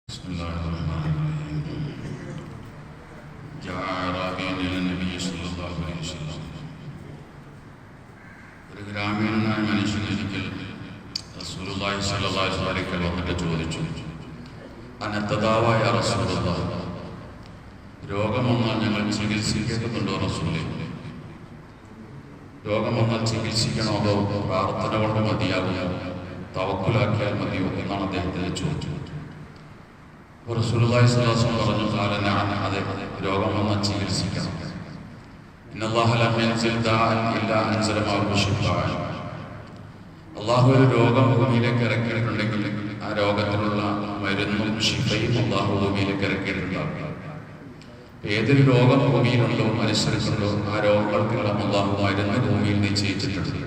بسم الله الرحمن الرحيم. جاء أعرابي إلى النبي صلى الله عليه وسلم. ഒരു ഗ്രാമീണനായ മനുഷ്യനൊരിക്കൽ റസൂലുള്ളാഹി സ്വല്ലല്ലാഹു അലൈഹി വസല്ലം വന്നിട്ട് ചോദിച്ചു, അനത്തദാവായ റസൂലുള്ളാഹ്, രോഗം വന്നാൽ ഞങ്ങൾ ചികിത്സിക്കേണ്ടതുണ്ടോ റസൂലേ? രോഗം വന്നാൽ ചികിത്സിക്കണോ അതോ പ്രാർത്ഥന കൊണ്ട് മതിയാകുമോ, തവക്കുലാക്കിയാൽ മതിയോ എന്നാണ് അദ്ദേഹത്തിന് ചോദിച്ചത്. റസൂലുള്ളാഹി സ്വല്ലല്ലാഹു അലൈഹി വസല്ലം പറഞ്ഞു, കാലനാണ്, അതെ, രോഗം വന്നാൽ ചികിത്സിക്കണം. ഇന്നല്ലാഹ ലം യൻസിൽ ദാഅൻ ഇല്ലാ അൻസല മഅഹു ശിഫാഅൻ. അല്ലാഹു ഒരു രോഗം ഭൂമിയിലേക്ക് ഇറക്കിയിട്ടുണ്ടെങ്കിൽ ആ രോഗത്തിനുള്ള മരുന്നും ശിഫയും അല്ലാഹു ഭൂമിയിലേക്ക് ഇറക്കിയിട്ടുണ്ടാകും. ഏതൊരു രോഗം ഭൂമിയിലുണ്ടോ മനുഷ്യർക്കുണ്ടോ ആ രോഗങ്ങൾക്കെല്ലാം അല്ലാഹു മരുന്ന് ഭൂമിയിൽ നിശ്ചയിച്ചിട്ടുണ്ട്.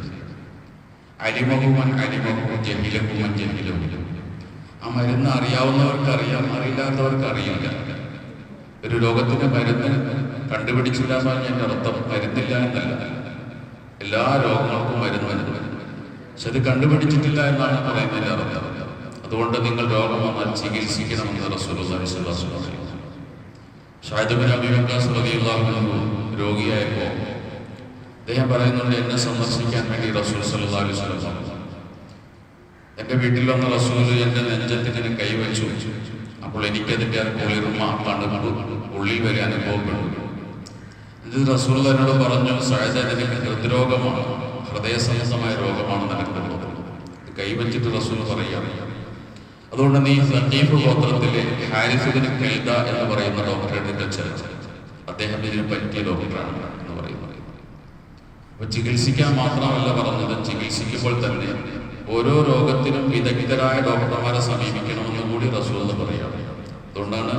അലിമഹു മൻ അലിമഹു ജഹിലഹു മൻ ജഹിലഹു. ആ മരുന്ന് അറിയാവുന്നവർക്ക് അറിയാം, അറിയില്ലാത്തവർക്ക് അറിയില്ല. ഒരു രോഗത്തിന്റെ മരുന്ന് കണ്ടുപിടിച്ചില്ല എന്ന് പറഞ്ഞതിന്റെ അർത്ഥം മരുന്നില്ല എന്നല്ല. എല്ലാ രോഗങ്ങൾക്കും മരുന്ന്, പക്ഷെ അത് കണ്ടുപിടിച്ചിട്ടില്ല എന്നാണ് പറയുന്നതിന്റെ അർത്ഥം. അതുകൊണ്ട് നിങ്ങൾ രോഗം വന്നാൽ ചികിത്സിക്കണമെന്ന് റസൂലുള്ളാഹി സ്വല്ലല്ലാഹു അലൈഹി വസല്ലം. ശഅദ് ഇബ്നു അബീ വഖാസ് റളിയല്ലാഹു അൻഹു രോഗിയായപ്പോൾ അദ്ദേഹം പറയുന്നുണ്ട്, എന്നെ സന്ദർശിക്കാൻ വേണ്ടി റസൂൽ സ്വല്ലല്ലാഹു അലൈഹി വസല്ലം എൻ്റെ വീട്ടിൽ വന്ന റസൂൽ എൻ്റെ നെഞ്ചത്തിന് കൈവച്ചു. അപ്പോൾ എനിക്കതിൻ്റെ കുളിർമ, തണുപ്പ് ഉള്ളിൽ വരെ അനുഭവപ്പെട്ടു. ഇത് റസൂൽ എന്നോട് പറഞ്ഞു, സഅദ്, നിനക്ക് ഹൃദ്രോഗമാണ്, ഹൃദയ സംബന്ധമായ രോഗമാണ് നിനക്കുള്ളത്. ഇത് കൈവച്ചിട്ട് റസൂൽ പറയാം, അതുകൊണ്ട് നീ സഖീഫ് ഗോത്രത്തിലെ ഹാരിസ് ഇബ്നു കൽദ എന്ന് പറയുന്ന ഡോക്ടറെ ചെല്ലുക, അദ്ദേഹം ഇതിന് പറ്റിയ ഡോക്ടറാണ് എന്ന് പറയുന്നത്. അപ്പൊ ചികിത്സിക്കാൻ മാത്രമല്ല പറഞ്ഞത്, ചികിത്സിക്കുമ്പോൾ തന്നെ ഓരോ രോഗത്തിനും വിദഗ്ധരായ ഡോക്ടർമാരെ സമീപിക്കണമെന്ന് കൂടി റസൂൽ പറയാം. അതുകൊണ്ടാണ്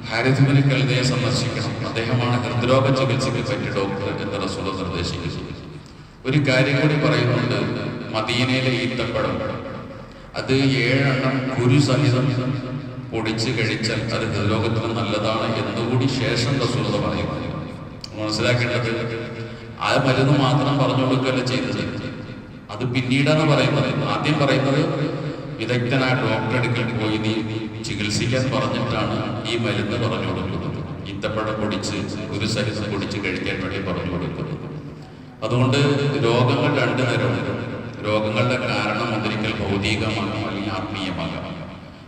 ഹാരിസ് ഇബ്നു കൽദയെ സന്ദർശിക്കണം, അദ്ദേഹമാണ് ഹൃദ്രോഗ ചികിത്സയ്ക്ക് പറ്റിയ ഡോക്ടർ എന്ന് റസൂൽ നിർദ്ദേശിക്കുന്നത്. ഒരു കാര്യം കൂടി പറയുന്നുണ്ട്, മദീനയിലെ ഈത്തപ്പഴം അത് 7 കുരു സഹിതം പൊടിച്ച് കഴിച്ചാൽ അത് ഹൃദ്രോഗത്തിന് നല്ലതാണ് എന്നുകൂടി ശേഷം റസൂൽ പറയുന്നത്. മനസ്സിലാക്കേണ്ടത്, ആ മരുന്ന് മാത്രം പറഞ്ഞു കൊടുക്കുകയല്ല ചെയ്തത്, അത് പിന്നീടാണ് പറയുന്നത്. ആദ്യം പറയുന്നത് വിദഗ്ധനായ ഡോക്ടറെ അടുക്കൽ പോയി നീ ചികിത്സിക്കാൻ പറഞ്ഞിട്ടാണ് ഈ മരുന്ന് പറഞ്ഞു കൊടുക്കുന്നത്. ഈത്തപ്പഴം പൊടിച്ച് ഒരു സഹിതം പൊടിച്ച് കഴിക്കാൻ വേണ്ടി പറഞ്ഞു കൊടുക്കുന്നത്. അതുകൊണ്ട് രോഗങ്ങൾ 2 തരമുണ്ട്. രോഗങ്ങളുടെ കാരണം ഒന്നിരിക്കൽ ഭൗതികമാകാം അല്ലെങ്കിൽ ആത്മീയമാകാം.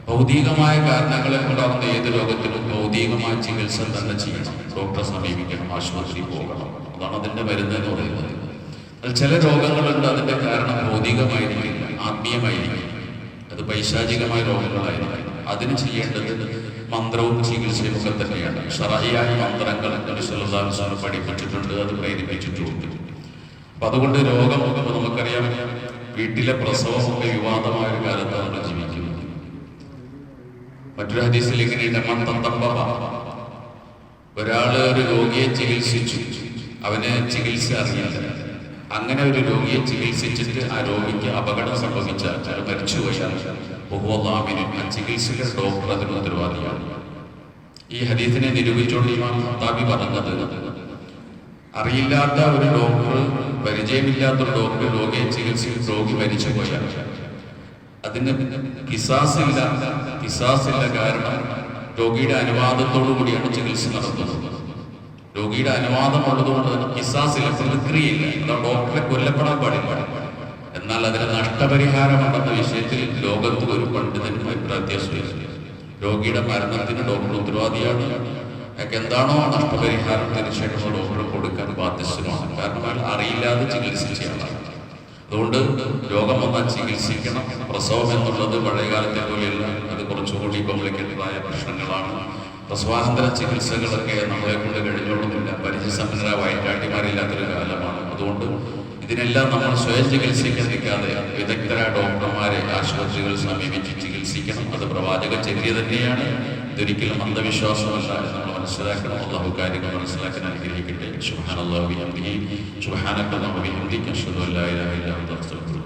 ഭൗതികമായ കാരണങ്ങളെ ഉണ്ടാകുന്ന ഏത് രോഗത്തിനും ഭൗതികമായ ചികിത്സ തന്നെ ചെയ്യണം, ഡോക്ടറെ സമീപിക്കണം, ആശുപത്രിയിൽ പോകണം. അതാണ് അതിൻ്റെ മരുന്ന് എന്ന് പറയുന്നത്. ചില രോഗങ്ങളുണ്ട്, അതിൻ്റെ കാരണം ഭൗതികമായിരിക്കില്ല, ആത്മീയമായിരിക്കും, അത് പൈശാചികമായ രോഗങ്ങളായിരിക്കും. അതിന് ചെയ്യേണ്ടത് മന്ത്രവും ചികിത്സയും ഒക്കെ തന്നെയാണ്. ശറഈയായ മന്ത്രങ്ങൾ നബി സല്ലല്ലാഹു അലൈഹി വസല്ലം പഠിപ്പിച്ചിട്ടുണ്ട്, അത് പ്രേരിപ്പിച്ചിട്ടുണ്ട്. അപ്പൊ അതുകൊണ്ട് രോഗം നമുക്കറിയാം, വീട്ടിലെ പ്രസവമൊക്കെ വിവാദമായ ഒരു കാലത്താണ് നമ്മൾ ജീവിക്കുന്നത്. മറ്റൊരു ഹദീസിൽ ഇങ്ങനെയുണ്ട്, ഒരാള് ഒരു രോഗിയെ ചികിത്സിച്ചു, അവന് ചികിത്സ അറിയില്ല. അങ്ങനെ ഒരു രോഗിയെ ചികിത്സിച്ചിട്ട് ആ രോഗിക്ക് അപകടം സംഭവിച്ചാൽ, മരിച്ചുപോയാൽ ആ ചികിത്സയുടെ ഡോക്ടർ അതിന് ഉത്തരവാദിയാണ്. ഈ ഹദീസിനെ നിരൂപിച്ചുകൊണ്ട് ഇമാം ഖത്താബി പറഞ്ഞത്, അറിയില്ലാത്ത ഒരു ഡോക്ടർ, പരിചയമില്ലാത്തൊരു ഡോക്ടർ രോഗിയെ ചികിത്സിച്ച് രോഗി മരിച്ചു പോയാൽ അതിന് കിസാസില്ല. കാരണം രോഗിയുടെ അനുവാദത്തോടു കൂടിയാണ് ചികിത്സ നടത്തുന്നത്. രോഗിയുടെ അനുവാദം ഉള്ളതുകൊണ്ട് തന്നെ കിസാസില്ല, പ്രതിക്രിയയില്ല. ഡോക്ടറെ കൊല്ലപ്പെടാൻ പാടില്ല. എന്നാൽ അതിന് നഷ്ടപരിഹാരമുണ്ടെന്ന വിഷയത്തിൽ ലോകത്ത് ഒരു പണ്ഡിതനും അഭിപ്രായത്തില്ല. രോഗിയുടെ മരണത്തിന് ഡോക്ടർ ഉത്തരവാദിയാണ്. അയാൾക്ക് എന്താണോ നഷ്ടപരിഹാരം തീർച്ചയായിട്ടും ഡോക്ടർ കൊടുക്കാൻ ബാധ്യസ്ഥമാണ്. കാരണം അയാൾ അറിയില്ലാതെ ചികിത്സിച്ചയാണ്. അതുകൊണ്ട് രോഗം വന്നാൽ ചികിത്സിക്കണം. പ്രസവം എന്നുള്ളത് പഴയകാലത്തെ പോലെയല്ല, അത് കുറച്ചുകൂടി കോംപ്ലിക്കേറ്റഡായ പ്രശ്നങ്ങളാണ്. പ്രസവാനന്തര ചികിത്സകളൊക്കെ നമ്മളെ കൊണ്ട് കഴിഞ്ഞോളുന്നില്ല. പരിചയസമ്പന്നരായ വയറ്റാട്ടിമാരില്ലാത്തൊരു കാലമാണ്. അതുകൊണ്ട് ഇതിനെല്ലാം നമ്മൾ സ്വയം ചികിത്സിക്കാൻ നിൽക്കാതെ വിദഗ്ധരായ ഡോക്ടർമാരെ ആശുപത്രികൾ സമീപിച്ച് ചികിത്സിക്കണം. അത് പ്രവാചക ചര്യ തന്നെയാണ്, ഇതൊരിക്കലും അന്ധവിശ്വാസമല്ല എന്ന് നമ്മൾ മനസ്സിലാക്കണം. അല്ലാഹു കാര്യങ്ങൾ മനസ്സിലാക്കാൻ അനുഗ്രഹിക്കട്ടെ. സുബ്ഹാനല്ലാഹി വബിഹംദിഹി സുബ്ഹാനക അല്ലാഹു വബിഹംദിക അശ്ഹദു അല്ലാ ഇലാഹ ഇല്ലാ അൻത അസ്തഗ്ഫിറുക.